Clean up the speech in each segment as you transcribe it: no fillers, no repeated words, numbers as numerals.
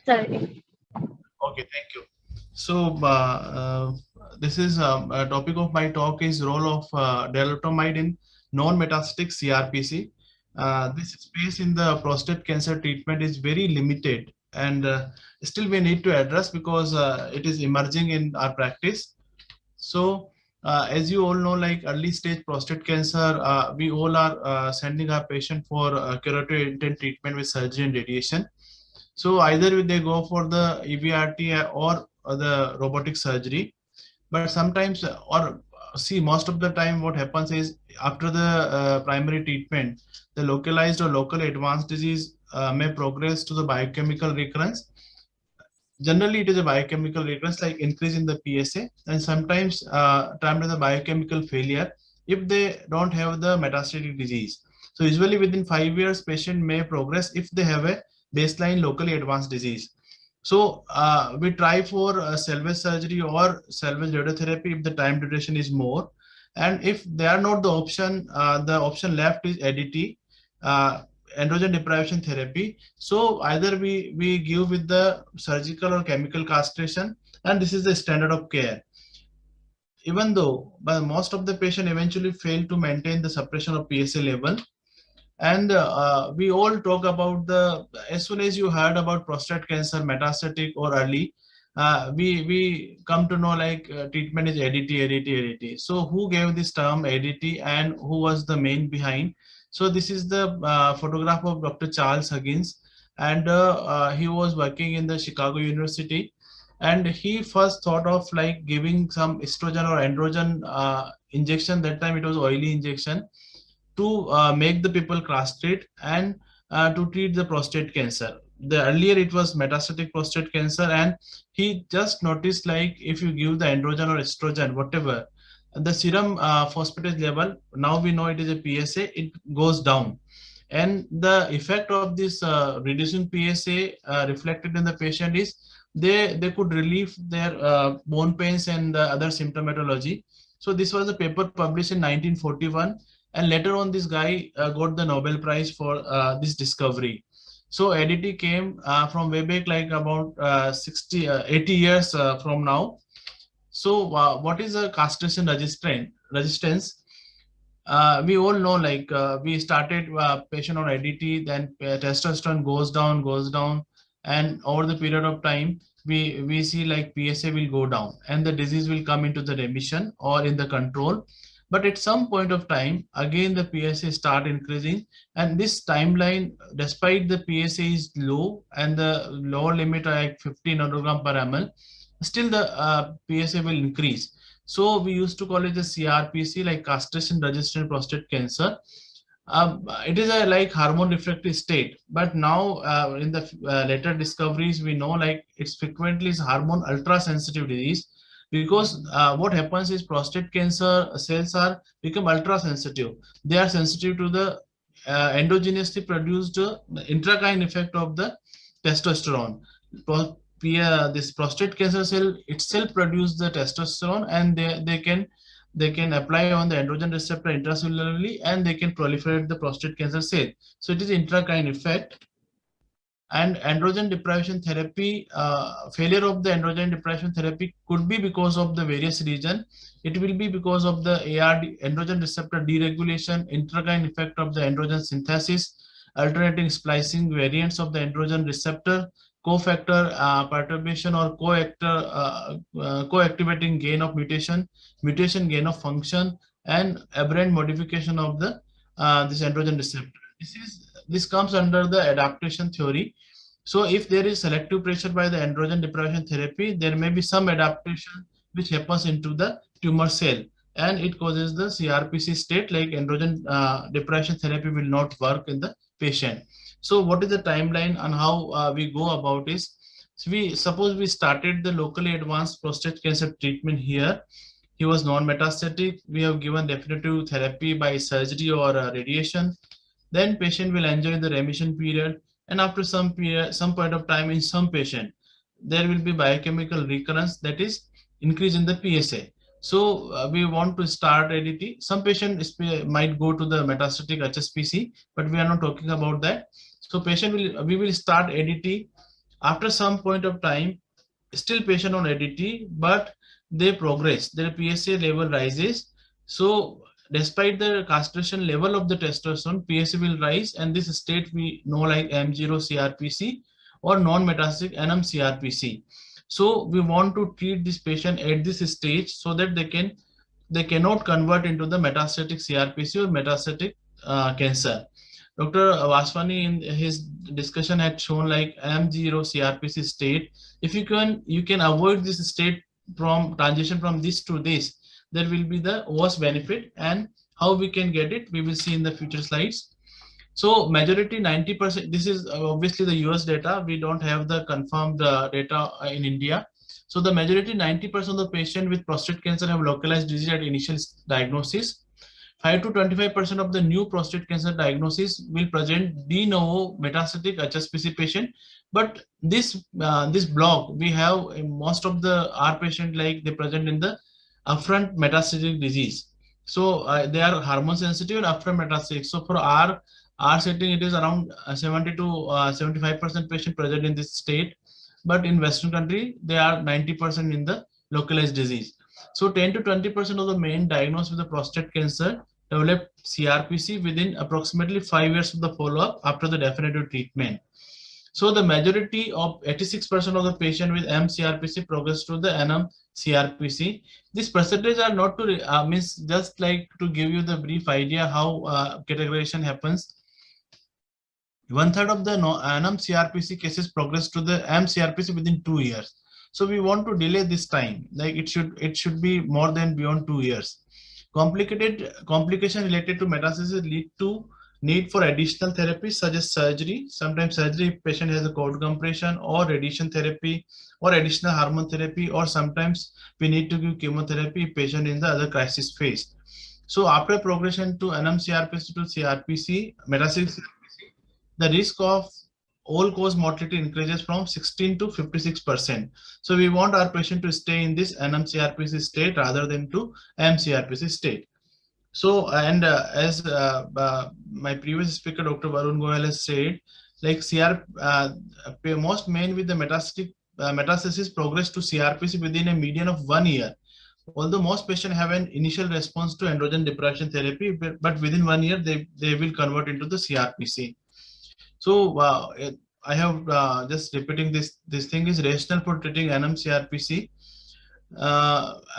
Sorry. Okay, thank you. So this is a topic of my talk is role of darolutamide in non-metastatic CRPC. This space in the prostate cancer treatment is very limited, and still we need to address because it is emerging in our practice. So, as you all know, like early stage prostate cancer, we all are sending our patient for curative intent treatment with surgery and radiation. So either they go for the EBRT or the robotic surgery, but sometimes or see most of the time what happens is after the primary treatment, the localized or locally advanced disease may progress to the biochemical recurrence. Generally it is a biochemical recurrence like increase in the PSA, and sometimes termed as a biochemical failure if they don't have the metastatic disease. So usually within 5 years patient may progress if they have a baseline locally advanced disease. So we try for salvage surgery or salvage radiotherapy if the time duration is more, and if they are not the option left is ADT, uh, androgen deprivation therapy. So either we give with the surgical or chemical castration, and this is the standard of care. Even though, but most of the patient eventually fail to maintain the suppression of PSA level, and we all talk about the as soon as you heard about prostate cancer metastatic or early, we come to know like treatment is ADT. So who gave this term ADT and who was the main behind? So this is the photograph of Dr. Charles Huggins, and he was working in the Chicago University, and he first thought of like giving some estrogen or androgen injection. That time it was oily injection to make the people castrate and to treat the prostate cancer. The earlier it was metastatic prostate cancer, and he just noticed like if you give the androgen or estrogen, whatever, the serum phosphatase level, now we know it is a PSA, it goes down. And the effect of this reducing PSA reflected in the patient is they could relieve their bone pains and the other symptomatology. So this was a paper published in 1941, and later on this guy got the Nobel Prize for this discovery. So ADT came from way back like about 80 years from now. So what is a castration resistance? We all know like we started patient on ADT, then testosterone goes down, and over the period of time we see like PSA will go down and the disease will come into the remission or in the control. But at some point of time again the PSA start increasing, and this timeline, despite the PSA is low and the lower limit like 15 nanogram per ml, still the PSA will increase. So we used to call it the CRPC, like castration-resistant prostate cancer. It is a like hormone refractory state, but now in the later discoveries we know like it's frequently is hormone ultra-sensitive disease, because what happens is prostate cancer cells are become ultra-sensitive. They are sensitive to the endogenously produced intrakaine effect of the testosterone. This prostate cancer cell itself produce the testosterone, and they can apply on the androgen receptor intracellularly, and they can proliferate the prostate cancer cell. So it is intrakaine effect. And androgen deprivation therapy, failure of the androgen deprivation therapy could be because of the various reason. It will be because of the androgen receptor deregulation, intrakaine effect of the androgen synthesis, alternating splicing variants of the androgen receptor, cofactor perturbation or co-activating gain of mutation gain of function, and aberrant modification of the this androgen receptor. This comes under the adaptation theory. So if there is selective pressure by the androgen deprivation therapy, there may be some adaptation which happens into the tumor cell, and it causes the CRPC state, like androgen deprivation therapy will not work in the patient. So what is the timeline and how we go about is, so we suppose we started the locally advanced prostate cancer treatment here. He was non-metastatic. We have given definitive therapy by surgery or radiation. Then patient will enjoy the remission period, and after some period, some point of time in some patient, there will be biochemical recurrence, that is increase in the PSA. So we want to start ADT. Some patients might go to the metastatic HSPC, but we are not talking about that. So patient will we will start ADT After some point of time, still patient on ADT, but they progress, their PSA level rises. So despite the castration level of the testosterone, PSA will rise, and this state we know like M0CRPC or non-metastatic nmCRPC. So we want to treat this patient at this stage so that they cannot convert into the metastatic CRPC or metastatic cancer. Dr. Vaswani in his discussion had shown like M0 CRPC state. If you can avoid this state from transition from this to this, there will be the worst benefit, and how we can get it we will see in the future slides. So majority 90%, this is obviously the US data. We don't have the confirmed data in India. So the majority 90% of the patient with prostate cancer have localized disease at initial diagnosis. 5 to 25% of the new prostate cancer diagnosis will present de novo metastatic HSPC patient. But this block we have most of the our patient like they present in the upfront metastatic disease. So they are hormone sensitive and upfront metastatic. So for our setting, it is around 70 to 75% patient present in this state, but in Western country, they are 90% in the localized disease. So 10 to 20% of the men diagnosed with the prostate cancer develop CRPC within approximately 5 years of the follow-up after the definitive treatment. So the majority of 86% of the patient with mCRPC progress to the nmCRPC. These percentages are not to means just like to give you the brief idea how categorization happens. 1/3 of the nmCRPC cases progress to the mCRPC within 2 years. So we want to delay this time. Like it should be more than beyond 2 years. Complication related to metastasis lead to need for additional therapies such as surgery. Sometimes surgery if patient has a cord compression, or radiation therapy, or additional hormone therapy, or sometimes we need to give chemotherapy if patient in the other crisis phase. So after progression to nmCRPC to CRPC, metastasis, the risk of all-cause mortality increases from 16 to 56%. So we want our patient to stay in this nmCRPC state rather than to mCRPC state. So, and as my previous speaker, Dr. Varun Goyal has said, like most men with the metastasis progress to CRPC within a median of 1 year. Although most patients have an initial response to androgen deprivation therapy, but within 1 year, they will convert into the CRPC. So I have just repeating this thing is rational for treating nmCRPC.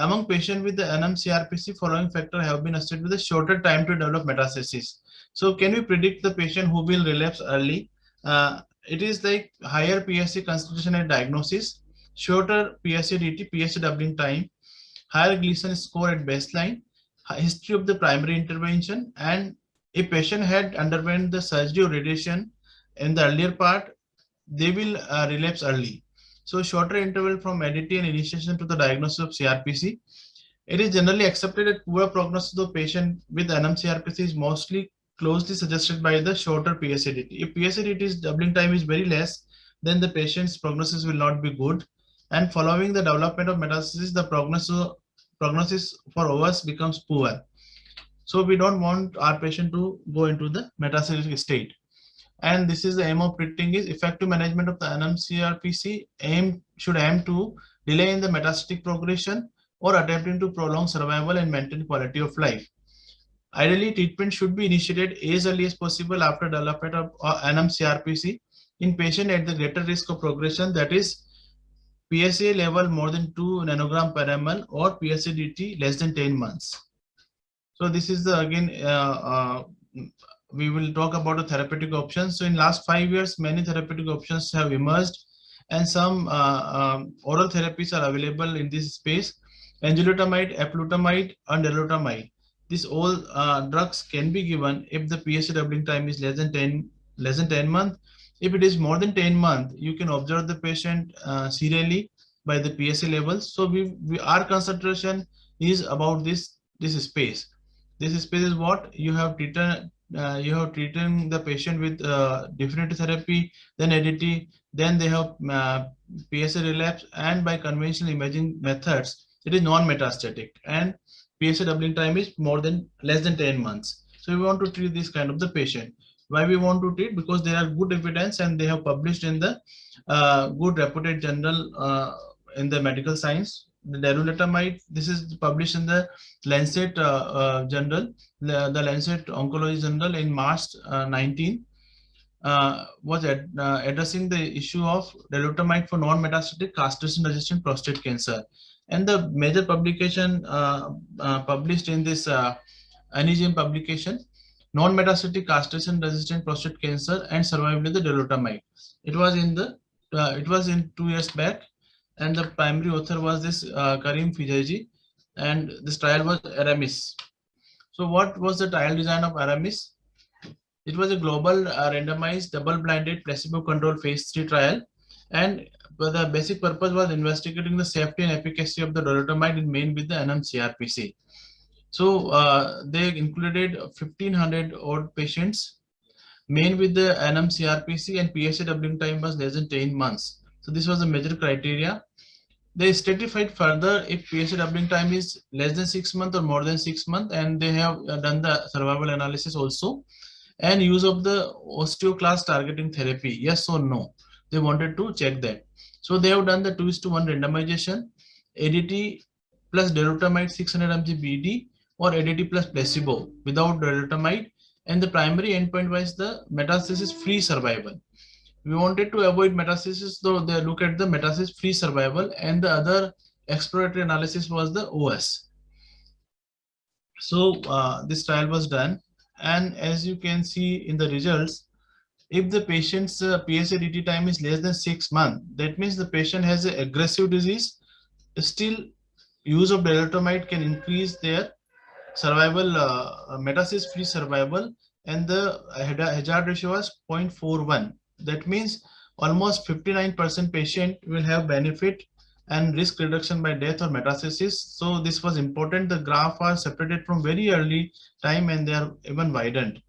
Among patients with the nmCRPC, following factors have been associated with a shorter time to develop metastasis. So can we predict the patient who will relapse early? It is like higher PSA concentration at diagnosis, shorter PSA-DT, PSA doubling time, higher Gleason score at baseline, history of the primary intervention, and if patient had underwent the surgery or radiation in the earlier part, they will relapse early. So shorter interval from ADT and initiation to the diagnosis of CRPC. It is generally accepted that poor prognosis of the patient with nmCRPC is mostly closely suggested by the shorter PSA-DT. If PSA-DT's doubling time is very less, then the patient's prognosis will not be good. And following the development of metastasis, the prognosis for OS becomes poor. So we don't want our patient to go into the metastatic state. And this is the aim of treating is effective management of the nmCRPC should aim to delay in the metastatic progression or attempting to prolong survival and maintain quality of life. Ideally, treatment should be initiated as early as possible after development of nmCRPC in patient at the greater risk of progression, that is PSA level more than 2 nanogram per ml or PSA-DT less than 10 months. So this is the again we will talk about the therapeutic options. So in last 5 years, many therapeutic options have emerged, and some oral therapies are available in this space. Enzalutamide, apalutamide, and darolutamide. These all drugs can be given if the PSA doubling time is less than 10 months. If it is more than 10 months, you can observe the patient serially by the PSA levels. So our concentration is about this space. This space is what you have treated. You have treated the patient with definitive therapy, then ADT, then they have PSA relapse, and by conventional imaging methods, it is non-metastatic, and PSA doubling time is less than 10 months. So we want to treat this kind of the patient. Why we want to treat? Because there are good evidence and they have published in the good reputed journal in the medical science. The darolutamide, this is published in the Lancet journal, the Lancet Oncology journal in March 19, was addressing the issue of darolutamide for non-metastatic castration-resistant prostate cancer. And the major publication published in this NEJM publication, non-metastatic castration-resistant prostate cancer and survival with the darolutamide. It was in 2 years back, and the primary author was this Karim Fijaji, and this trial was Aramis. So what was the trial design of Aramis? It was a global randomized double-blinded placebo-controlled phase 3 trial, and the basic purpose was investigating the safety and efficacy of the darolutamide in men with the nmCRPC. So they included 1,500 odd patients, men with the nmCRPC, and PSA doubling time was less than 10 months. So this was the major criteria. They stratified further if PSA doubling time is less than 6 months or more than 6 months, and they have done the survival analysis also. And use of the osteoclast targeting therapy, yes or no, they wanted to check that. So they have done the 2:1 randomization, ADT plus darolutamide 600 mg BD or ADT plus placebo without darolutamide, and the primary endpoint was the metastasis free survival. We wanted to avoid metastasis, so they look at the metastasis free survival, and the other exploratory analysis was the OS. So this trial was done. And as you can see in the results, if the patient's PSA DT time is less than 6 months, that means the patient has an aggressive disease. Still, use of darolutamide can increase their survival, metastasis-free survival, and the hazard ratio was 0.41. That means almost 59% patient will have benefit and risk reduction by death or metastasis. So this was important. The graph are separated from very early time, and they are even widened.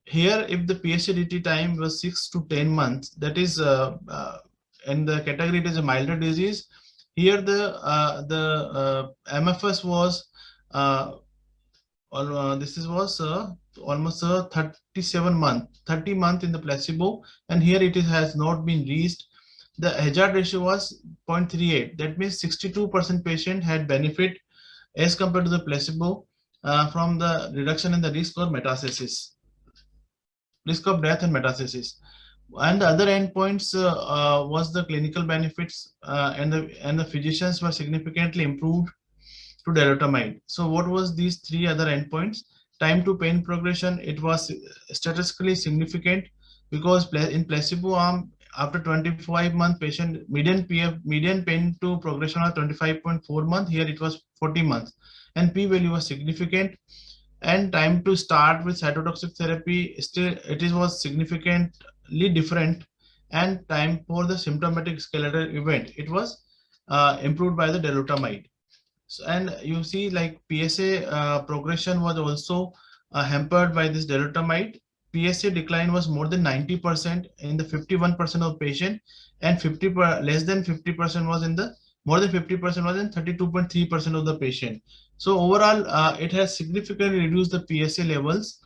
Here, if the PSA DT time was 6 to 10 months, that is in the category it is a milder disease. Here the MFS was almost 37 month, 30 month in the placebo, and here it has not been reached. The hazard ratio was 0.38. That means 62% patient had benefit as compared to the placebo from the reduction in the risk of metastasis, risk of death and metastasis. And the other endpoints was the clinical benefits, and the physicians were significantly improved to darolutamide. So what was these three other endpoints? Time to pain progression, it was statistically significant, because in placebo arm, after 25 month patient median pain to progression was 25.4 months. Here it was 40 months, and p value was significant. And time to start with cytotoxic therapy, still was significantly different. And time for the symptomatic skeletal event, it was improved by the darolutamide. So, and you see, like PSA progression was also hampered by this darolutamide. PSA decline was more than 90% in the 51% of patient, and less than 50% was in the more than 50% was in 32.3% of the patient. So overall, it has significantly reduced the PSA levels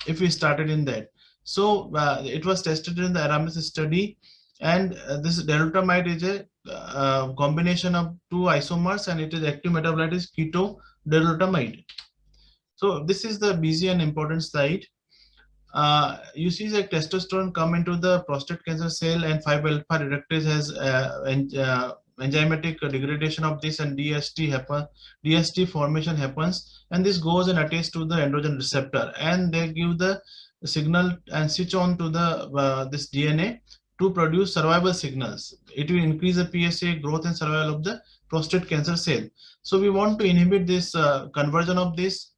if we started in that. So it was tested in the Aramis study, and this darolutamide is a combination of two isomers, and it is active metabolite is keto darolutamide. So this is the busy and important slide. You see that testosterone come into the prostate cancer cell, and 5-alpha reductase has enzymatic degradation of this, and DST formation happens, and this goes and attaches to the androgen receptor, and they give the signal and switch on to the this DNA to produce survival signals. It will increase the PSA growth and survival of the prostate cancer cell. So we want to inhibit this conversion of this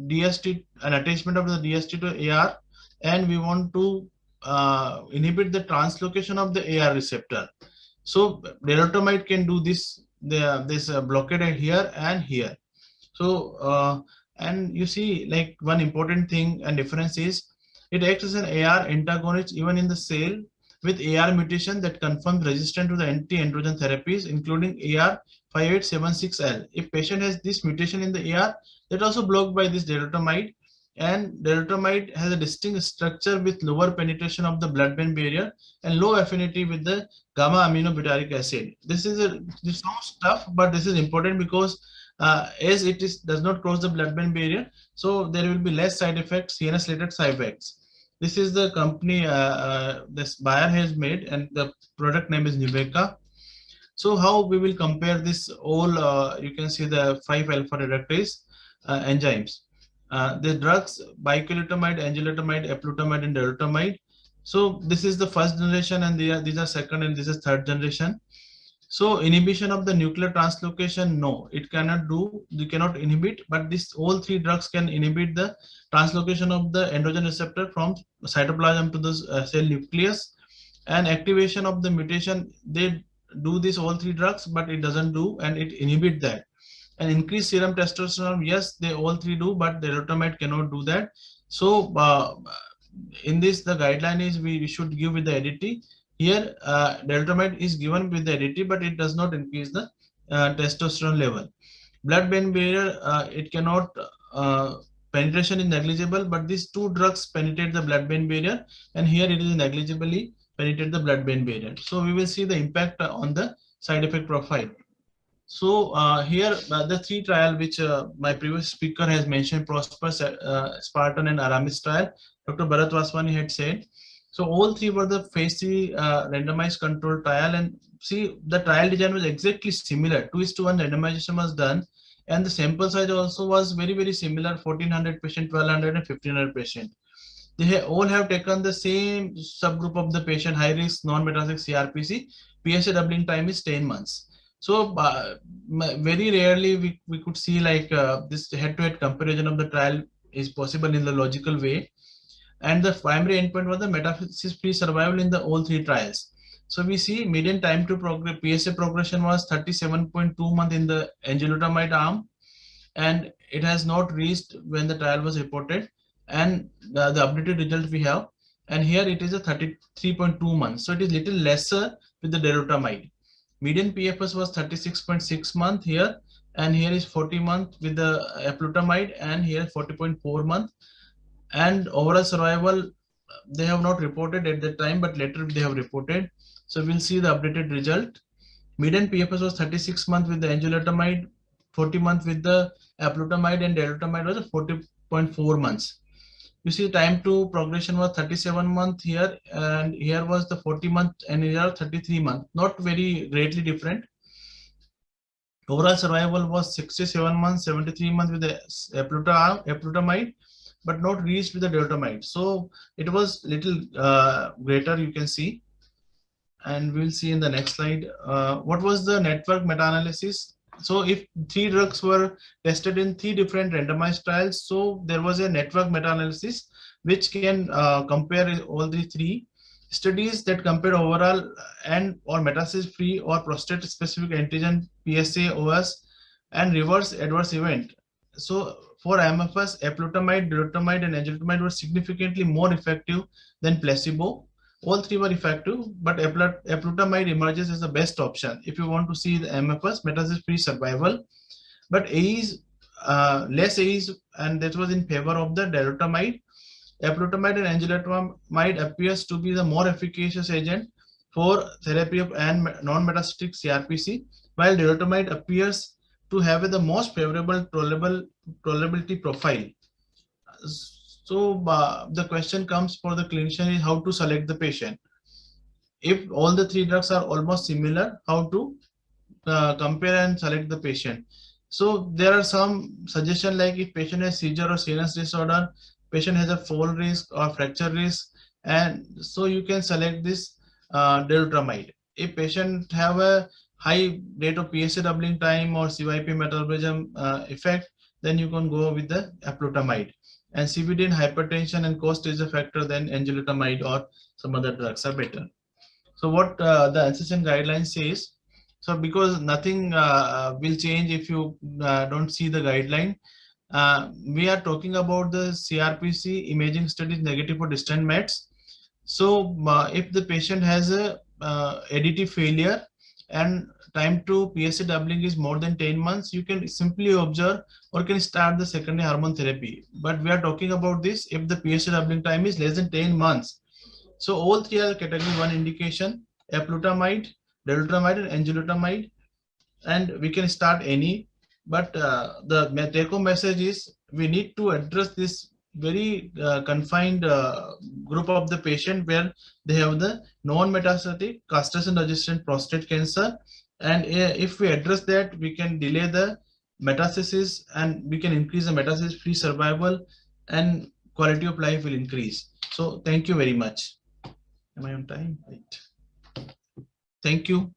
DST and attachment of the DST to AR, and we want to inhibit the translocation of the AR receptor. So darolutamide can do this blockade here and here. So and you see, like, one important thing and difference is it acts as an AR antagonist even in the cell with AR mutation that confirms resistant to the anti-androgen therapies, including AR5876L. If patient has this mutation in the AR, that also blocked by this darolutamide, And darolutamide has a distinct structure with lower penetration of the blood-brain barrier and low affinity with the gamma aminobutyric acid. This sounds tough, but this is important because as it does not cross the blood-brain barrier, so there will be less side effects, CNS-related side effects. This is the company this Bayer has made, and the product name is Nubeqa. So how we will compare this all, you can see the 5-alpha reductase enzymes. The drugs bicalutamide, enzalutamide, eplutamide, and darolutamide. So this is the first generation, and these are second, and this is third generation. So inhibition of the nuclear translocation, no, it cannot do. You cannot inhibit, but this all three drugs can inhibit the translocation of the androgen receptor from cytoplasm to the cell nucleus, and activation of the mutation. They do this all three drugs, but it doesn't do, and it inhibit that. And increase serum testosterone, yes, they all three do, but the darolutamide cannot do that. So in this, the guideline is we should give with the ADT. Here, darolutamide is given with the ADT, but it does not increase the testosterone level. Blood-brain barrier, it cannot, penetration is negligible, but these two drugs penetrate the blood-brain barrier, and here it is negligibly penetrate the blood-brain barrier. So we will see the impact on the side effect profile. So here the three trial which my previous speaker has mentioned, Prosper, Spartan, and Aramis trial, Dr. Bharat Vaswani had said. So all three were the phase 3 randomized control trial, and see the trial design was exactly similar. 2:1 randomization was done, and the sample size also was very similar: 1400 patient, 1200, and 1500 patient. They all have taken the same subgroup of the patient, high risk non-metastatic CRPC. PSA doubling time is 10 months. So very rarely we could see like this head-to-head comparison of the trial is possible in the logical way. And the primary endpoint was the metastasis-free survival in the all three trials. So we see median time to PSA progression was 37.2 months in the enzalutamide arm, and it has not reached when the trial was reported. And the updated result we have, and here it is a 33.2 months. So it is little lesser with the darolutamide. Median PFS was 36.6 months here, and here is 40 months with the eplutamide, and here 40.4 months. And overall survival, they have not reported at that time, but later they have reported. So we'll see the updated result. Median PFS was 36 months with the enzalutamide, 40 months with the eplutamide, and darolutamide was 40.4 months. You see time to progression was 37 months here, and here was the 40 months, and here 33 months. Not very greatly different. Overall survival was 67 months, 73 months with the eplutamide, but not reached with the darolutamide. So it was little greater, you can see. And we'll see in the next slide. What was the network meta-analysis? So if three drugs were tested in three different randomized trials, so there was a network meta-analysis which can compare all the three studies that compare overall and or metastasis free or prostate specific antigen PSA OS and reverse adverse event. So for MFS, eplutamide, darolutamide, and enzalutamide were significantly more effective than placebo. All three were effective, but eplutamide emerges as the best option if you want to see the MFS, metastasis-free survival. But AEs, less AEs, and that was in favor of the darolutamide. Eplutamide and enzalutamide appears to be the more efficacious agent for therapy of non-metastatic CRPC, while darolutamide appears to have the most favorable tolerability profile. So the question comes for the clinician is how to select the patient. If all the three drugs are almost similar, how to compare and select the patient. So there are some suggestions like if patient has seizure or CNS disorder, patient has a fall risk or fracture risk, and so you can select this darolutamide. If patient have a high rate of PSA doubling time or CYP metabolism effect, then you can go with the eplutamide. And CVD in hypertension and cost is a factor, then enzalutamide or some other drugs are better. So what the NCCN guidelines says, so because nothing will change if you don't see the guideline, we are talking about the CRPC imaging studies negative for distant mets. So if the patient has a ADT failure and time to PSA doubling is more than 10 months, you can simply observe or can start the secondary hormone therapy. But we are talking about this if the PSA doubling time is less than 10 months. So all three are category 1 indication: eplutamide, darolutamide, and enzalutamide, and we can start any. But the take-home message is we need to address this very confined group of the patient where they have the non-metastatic castration-resistant prostate cancer, and if we address that, we can delay the metastasis and we can increase the metastasis-free survival, and quality of life will increase. So thank you very much. Am I on time? Right. Thank you.